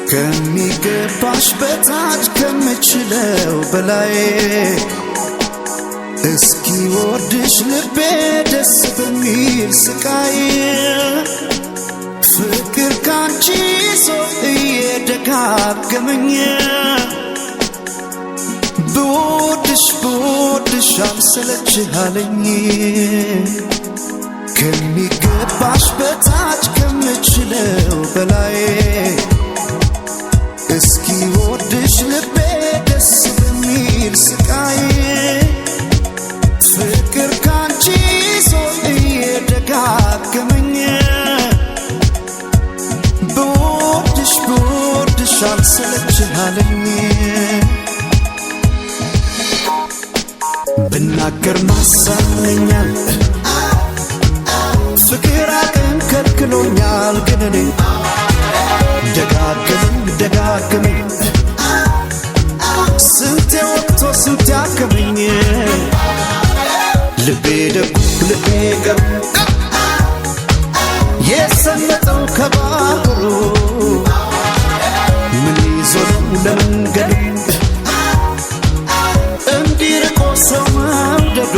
ከሚገባሽ በታች ከምችለው በላይ እስኪ ወድሽ ልቤ ደስ በሚል ስቃይ ፍቅር ካንቺ ሰው እየደጋገመኝ ብወድሽ አልሰለችህ አለኝ ከሚገባሽ በታች ከምችለው በላይ እስኪ ወድሽ ልቤ ደስ በሚል ስቃይ ፍቅር ካንቺ ሰው እየደጋገመኝ ብወድሽ አልሰለችህ አለኝ ብናገር ማሳመኛል ፍቅር አቅም ከልክሎኛል ግን እኔ ደጋግመኝ ስንቴ ወጥቶ ስንቴ አከመኝ ልቤ ደጉ ልቤ ገሩ የሰመጠው ከባህሩ ምን ይዞ ነው ለመንገዱ እንዲርቆ ሰው መውደዱ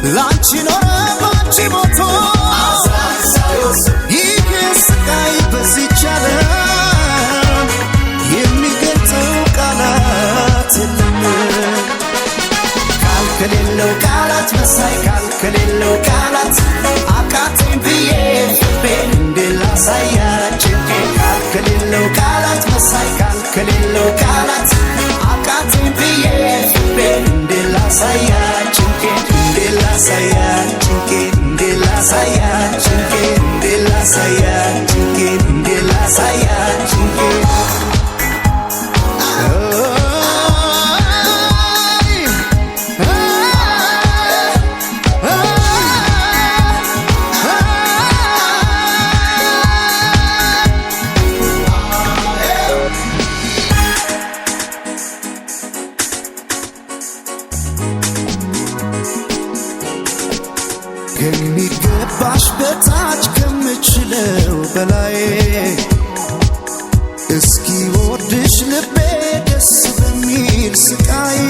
ላንቺ ኖረ ባንቺ ሞቶ ይህን ስቃይ በዚች ዓለም የሚገልጸው ቃላት የለም ቃል ከሌለው ቃላት መሳይ ቃል ከሌለው ቃላት አቃተኝ ብዬ ፍቅሬን እንዴት ላሳያችሁ ቃል ከሌለው ቃላት መሳይ ቃል ከሌለው ቃላት አቃተኝ ብዬ ፍቅሬን እንዴት ላሳያችሁ ከሚገባሽ በታች ከምችለው በላይ እስኪ ወድሽ ልቤ ደስ በሚል ስቃይ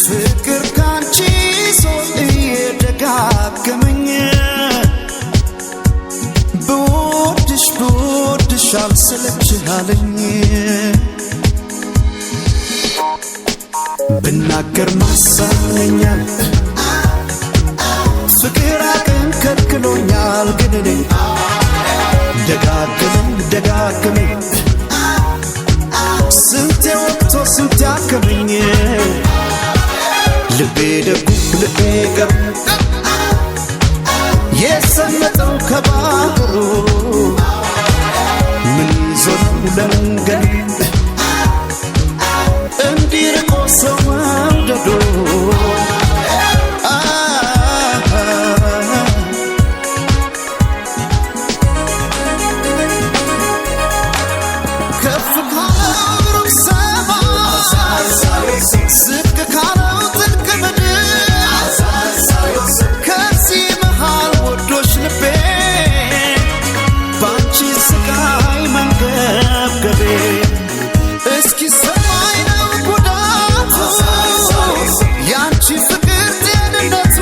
ፍቅር ካንቺ ሰው እየደጋገመኝ ብወድሽ አልሰለችህ አለኝ ብናገር ማሳመኛል ፍቅር አቅም ከልክሎኛል ግን እኔ ደጋግመኝ ስንቴ ወጥቶ ስንቴ አከመኝ ልቤ ደጉ ልቤ ገሩ የሰመጠው ከባህሩ ምን ይዞ ነው ለመንገዱ እንዲርቆ ሰው መውደዱ ዝቅ ካለው ጥልቅ ምድር ከዚህ መሃል ወዶሽ ልቤ ባንቺ ስቃይ መንገብገቤ እስኪ ሰማይ ነው ጉዳቱ ያንቺ ፍቅር ጤንነቱ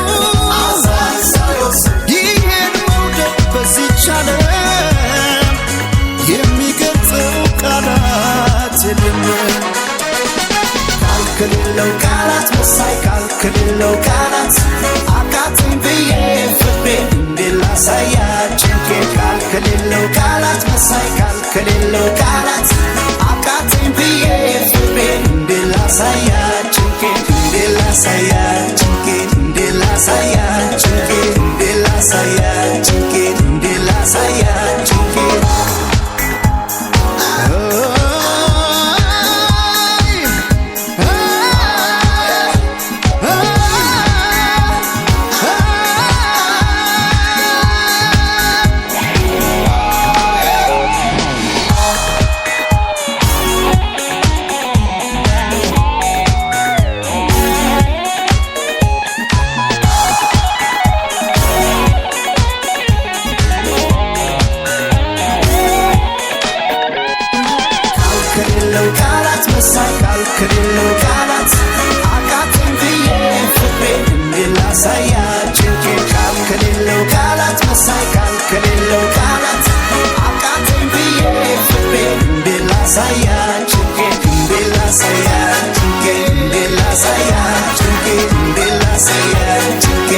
ይሄን መውደድ በዚች ዓለም የሚገልጸው ቃላት የለም ከሌለው ቃላት መሳይ ቃል ከሌለው ቃላት አቃተኝ ብዬ ፍቅሬን እንዴት ላሳያችሁ ቃል ከሌለው ቃላት መሳይ ቃል ከሌለው ቃላት አቃተኝ ብዬ ፍቅሬን እንዴት ላሳያችሁ እንዴት ላሳያችሁ እንዴት ላሳያችሁ እንዴት ላሳያችሁ እንዴት ላሳያችሁ ላሳያት ጭንቄን ቃል ከሌለው ቃላት መሳይ ቃል ከሌለው ቃላት አቃተኝ ብዬ ፍቅሬን እንዴት ላሳያት ጭንቄን እንዴት ላሳያት ጭንቄን እንዴት ላሳያት ጭንቄን እንዴት ላሳያት ጭንቄን